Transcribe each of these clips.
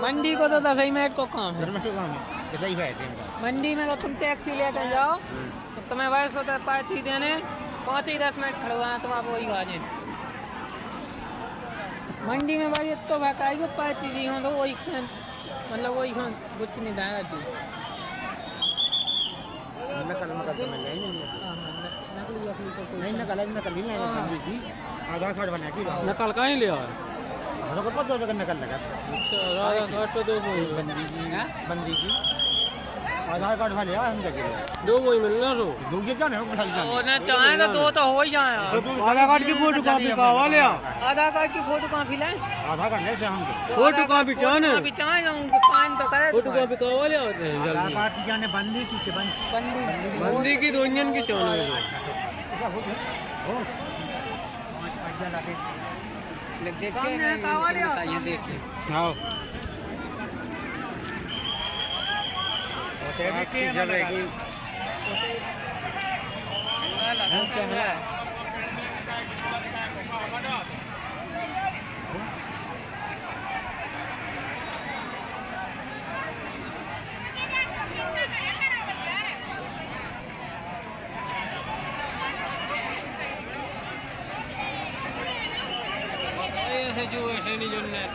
मंडी को तो 10 मिनट को काम है। मंडी में तो तुम टैक्सी लेकर जाओ तो तुम्हें वैसे होता है 5 ही देने 5 ही 10 मिनट खड़े हुआ तुम आप वही गाजे मंडी में भाई तो भकाई को 5 चीज़ हो तो वही मतलब वही खान कुछ नहीं दाया जी आधार कार्ड बना के नकल कहीं ले आए नकल पर 2 जगह नकल लगा आधार कार्ड पे 2 बंदी की आधार कार्ड वाले हम देखे 2 वही मिलना तो दूसरे क्या नहीं ना चाहे तो 2 तो हो ही जाए आधार कार्ड की फोटो कॉपी कावा ले आधार कार्ड की फोटो कॉपी लाए आधार कार्ड ले से हम फोटो कॉपी चाहे उनको साइन तो करे फोटो कॉपी कावा ले आते हैं आधार कार्ड की जाने बंदी की बंदी की 2 इंजन की चाहे देख के बताइए देखिए हाँ की जल रहेगी जो ऐसे नहीं जोड़ना है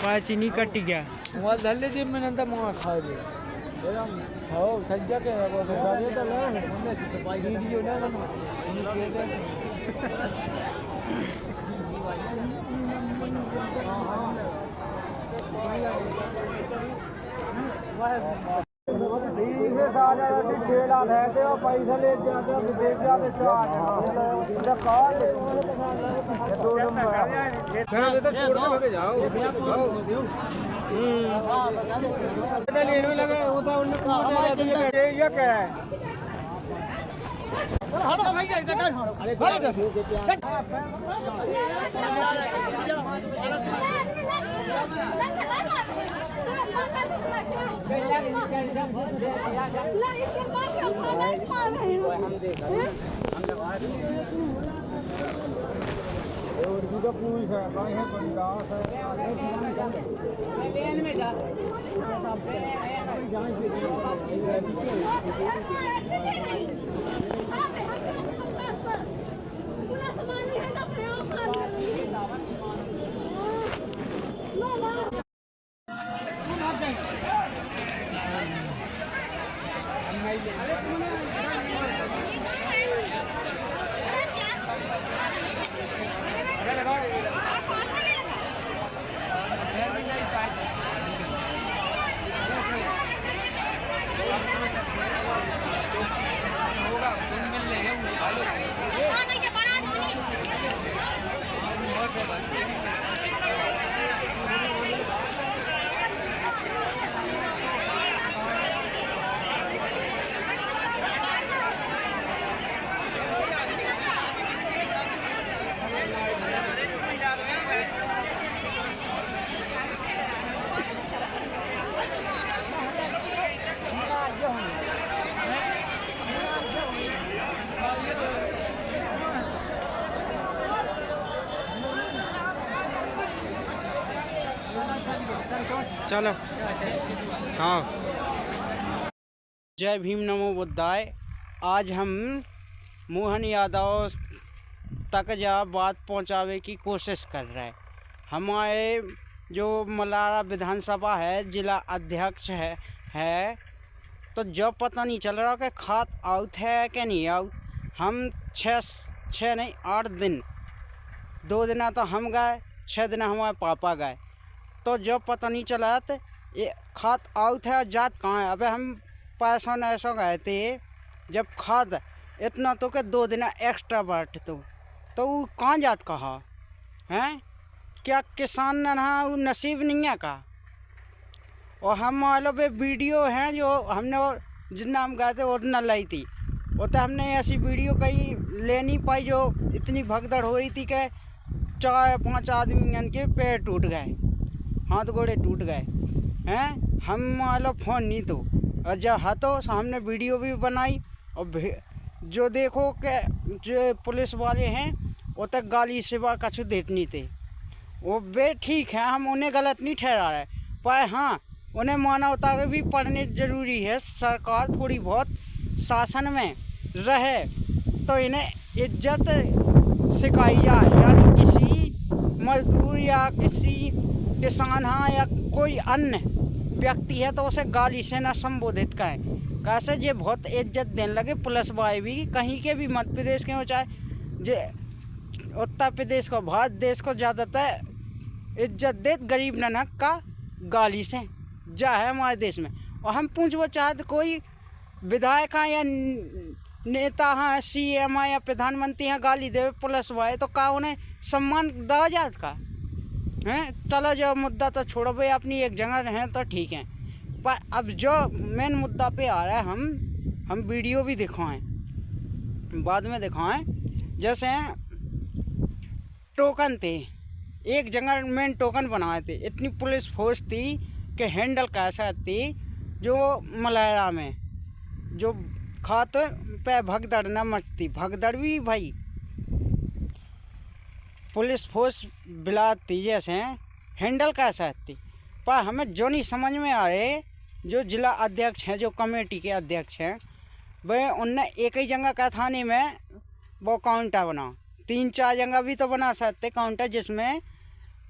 पाची नहीं कटी क्या मोबाइल धर लीजिए मैंने तो मोबाइल खा जी हो सज्जा के वो गाड़ी तो ले वीडियो ना बनो पैसा ले जाते विदेश जाते जाओ लेने लगे होता ये क्या है चलो हाँ। जय भीम नमो बुद्धाय। आज हम मोहन यादव तक जा बात पहुंचावे की कोशिश कर रहे हैं। हमारे जो मलारा विधानसभा है, जिला अध्यक्ष है तो जब पता नहीं चल रहा कि खात आउट है कि नहीं आउट। हम छः नहीं 8 दिन, 2 दिन तो हम गए, 6 दिन हमारे पापा गए, तो जब पता नहीं चला तो ये खाद आउट है और जात कहाँ है। अबे हम पैसों नैसों गए थे, जब खाद इतना तो कि 2 दिन एक्स्ट्रा बाट तो वो कहाँ जात कहा हैं। क्या किसान ना वो नसीब नहीं है का। और हम मान लो वीडियो हैं जो हमने जितना हम गए थे उतना लाई थी। वो तो हमने ऐसी वीडियो कहीं ले नहीं पाई जो इतनी भगदड़ हो रही थी कि 4-5 आदमी के पैर टूट गए, हाथ गोड़े टूट गए हैं। हम वाला फ़ोन नहीं तो, और जब हाथों से हमने वीडियो भी बनाई। और जो देखो कि जो पुलिस वाले हैं वो तक गाली सिवा कछु देते नहीं थे। वो बे ठीक है, हम उन्हें गलत नहीं ठहरा रहे, पर हाँ उन्हें मानवता के भी पढ़ने ज़रूरी है। सरकार थोड़ी बहुत शासन में रहे तो इन्हें इज्जत सिखाई जाए, यानी किसी मजदूर या किसी किसान हाँ या कोई अन्य व्यक्ति है तो उसे गाली से न संबोधित करें। कैसे ये बहुत इज्जत देने लगे पुलिस वाले भी, कहीं के भी मध्य प्रदेश के हो चाहे जे उत्तर प्रदेश को, भारत देश को ज़्यादातर इज्जत दे गरीब ननक का गाली से जा है हमारे देश में। और हम पूछो चाहते कोई विधायक हाँ या नेता हाँ, CM हाँ या प्रधानमंत्री हाँ गाली दे पुलिस वाले तो का उन्हें सम्मान दिया जात का हैं। चलो जो मुद्दा तो छोड़ो भाई, अपनी एक जगह हैं तो ठीक है, पर अब जो मेन मुद्दा पे आ रहा है हम वीडियो भी दिखाएं, बाद में दिखाएं। जैसे टोकन थे, एक जगह मेन टोकन बनाए थे, इतनी पुलिस फोर्स थी कि हैंडल कैसा थी। जो मलहरा में जो खात पे भगदड़ न मचती, भगदड़ भी भाई पुलिस फोर्स बिलाती जैसे हैंडल कैसा थी। पर हमें जो नहीं समझ में आ रहे, जो जिला अध्यक्ष हैं, जो कमेटी के अध्यक्ष हैं, वह उनने एक ही जगह का थाने में वो काउंटर बना, 3-4 जगह भी तो बना सकते काउंटर, जिसमें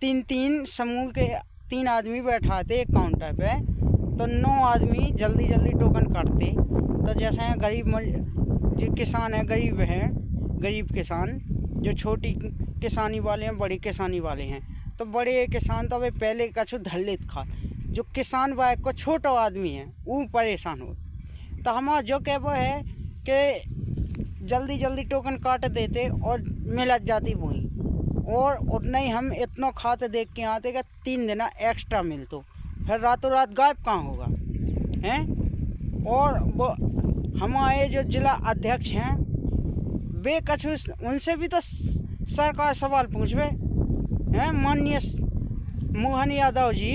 3-3 समूह के 3 आदमी बैठाते एक काउंटर पे, तो 9 आदमी जल्दी जल्दी टोकन काटते। तो जैसे हैं गरीब जो किसान है, गरीब किसान जो छोटी किसानी वाले हैं, बड़ी किसानी वाले हैं, तो बड़े किसान तो वे पहले कछु धलित खा, जो किसान भाई को छोटा आदमी है वो परेशान हो। तो हमारा जो कहबो है कि जल्दी जल्दी टोकन काट देते और मिलत जाती वहीं, और उतना ही हम इतना खाते देख के आते कि 3 दिन एक्स्ट्रा मिलतो, फिर रातों रात गायब कहाँ होगा हैं। और वो हमारे जो जिला अध्यक्ष हैं वे कछु उनसे भी तो सरकार सवाल पूछवे हैं। माननीय मोहन यादव जी,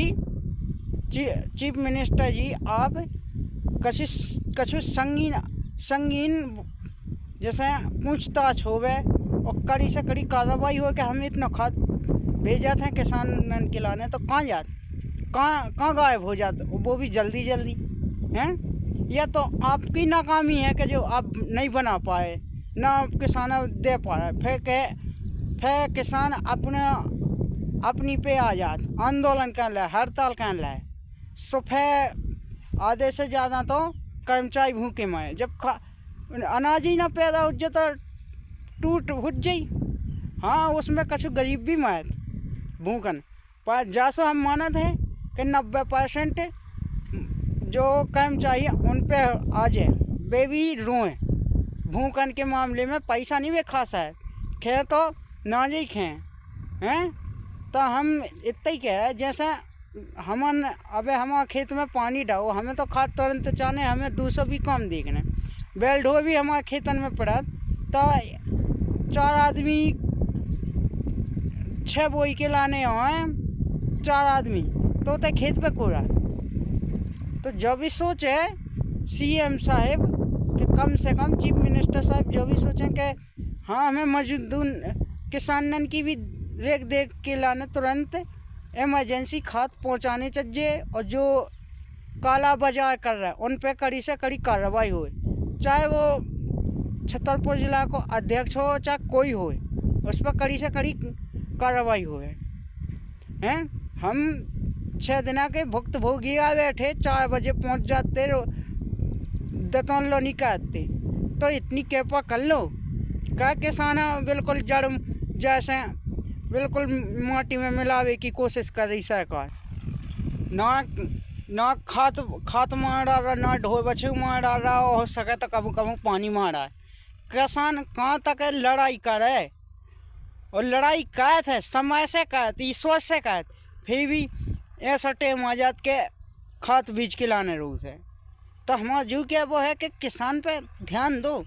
चीफ मिनिस्टर जी, आप कछु संगीन जैसे पूछताछ होवे और कड़ी से कड़ी कार्रवाई हो कि हम इतना खाद भेजा थे किसान के लाने, तो कहाँ जाते, कहाँ गायब हो जाते, वो भी जल्दी हैं। या तो आपकी नाकामी है कि जो आप नहीं बना पाए, ना किसान दे पा रहे, फिर किसान अपनी पे आ जात, आंदोलन कर ले, हड़ताल कर ले, सो फिर आधे से ज़्यादा तो कर्मचारी भूखे मरे। जब अनाज ही ना पैदा हो जाए तो टूट हुट जाई, हाँ उसमें कछु गरीब भी मरत भूखन। पर जैसो हम मानत हैं कि 90% जो कर्मचारी उन पे आ जाए, वे भी रोएँ भूखन के मामले में। पैसा नहीं वे खा है, खे तो ना जी खें हैं। तो हम इतना ही कह रहे हैं, जैसा अबे हमारा खेत में पानी डालो, हमें तो खाद तुरंत चाने, हमें 200 भी कम देखने। बेल्ट हो भी हमारे खेतन में पड़ा, तो 4 आदमी 6 बोई के लाने आए, 4 आदमी तो खेत पे कोरा। तो जो भी सोचे CM साहब कि कम से कम चीफ मिनिस्टर साहब जो भी सोचें कि हाँ हमें मजदूर किसानन की भी रेख देख के लाने, तुरंत इमरजेंसी खाद पहुंचाने चाहिए। और जो काला बाजार कर रहा है उन पे कड़ी से कड़ी कार्रवाई हो, चाहे वो छतरपुर जिला को अध्यक्ष हो चाहे कोई हो, उस पर कड़ी से कड़ी कार्रवाई हो हैं। हम 6 दिन के भुक्तभोगी आ बैठे, 4 बजे पहुंच जाते, दतौन लो नहीं कहते, तो इतनी कृपा कर लो। क्या किसान बिल्कुल जड़ जैसे बिल्कुल माटी में मिलावे की कोशिश कर रही सरकार, ना खाद मार रहा, ना ढो बछू मार रहा, हो सके तो कभी कभी पानी मार रहा है। किसान कहाँ तक लड़ाई करे, और लड़ाई कहत है समय से कहत, ईश्वर से कहत, फिर भी ऐसा टेम आ जात के खाद बीज के लाने रोज है। तो हमारा जो क्या वो है कि किसान पे ध्यान दो।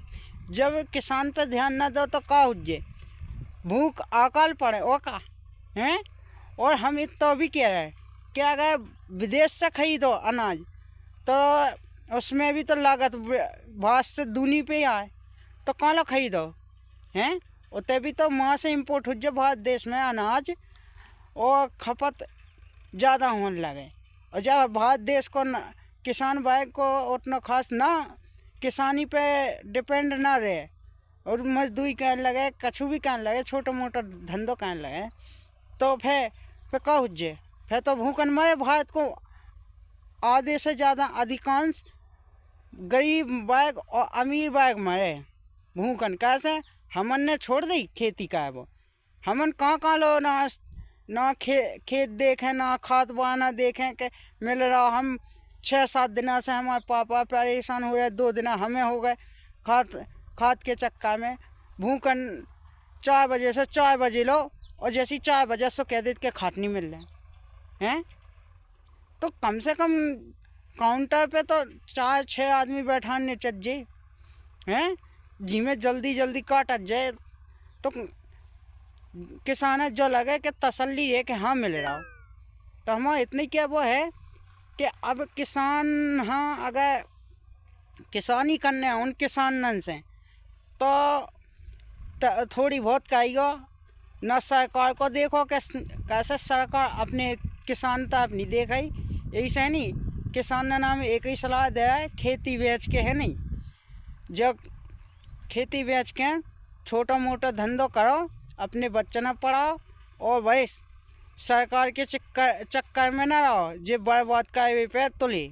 जब किसान पे ध्यान ना दो तो का उज्जे, भूख अकाल पड़े वो का हैं। और हम तो भी कह रहे हैं कि अगर विदेश से खरीदो अनाज तो उसमें भी तो लागत बाहर से दूनी पे ही आए, तो कहाँ लो खरीदो हैं। उतने भी तो वहाँ से इंपोर्ट हो जाए भारत देश में अनाज, और खपत ज़्यादा होने लगे। और जब भारत देश को किसान भाई को उतना खास ना किसानी पे डिपेंड ना रहे, और मजदूरी कहने लगे, कछु भी कहने लगे, छोटा मोटा धंधो कहने लगे, तो फिर का हुज्जे, फिर तो भूखन मरे। भारत को आधे से ज़्यादा अधिकांश गरीब बैग और अमीर बैग मरे भूखन। कैसे हमन ने छोड़ दी खेती का है वो। हमन कहाँ लो ना खेत देखें, ना खाद बहाना देखें के मिल रहा। हम 6-7 दिनों से हमारे पापा परेशान हो रहे, 2 दिन हमें हो गए खाद के चक्कर में। भूखन 4 बजे से 4 बजे लो, और जैसी 4 बजे से कह देते के खाद नहीं मिल रहे हैं। तो कम से कम काउंटर पे तो 4-6 आदमी बैठाने चाहिए हैं, जिमें जल्दी काटा जाए तो किसान जो लगे कि तसल्ली है कि हाँ मिल रहा हो। तो हमारा इतनी क्या वो है कि अब किसान, हाँ अगर किसानी करने हैं उन किसानन से तो थोड़ी बहुत कहियो ना। सरकार को देखो कैसे सरकार अपने किसान तो अपनी देख ही, यही से नहीं। किसान ने नाम एक ही सलाह दे रहा है, खेती बेच के है नहीं। जब खेती बेच के छोटा मोटा धंधो करो, अपने बच्चों ने पढ़ाओ, और भाई सरकार के चक्कर में ना रहो जे बर्बाद का पे तुली।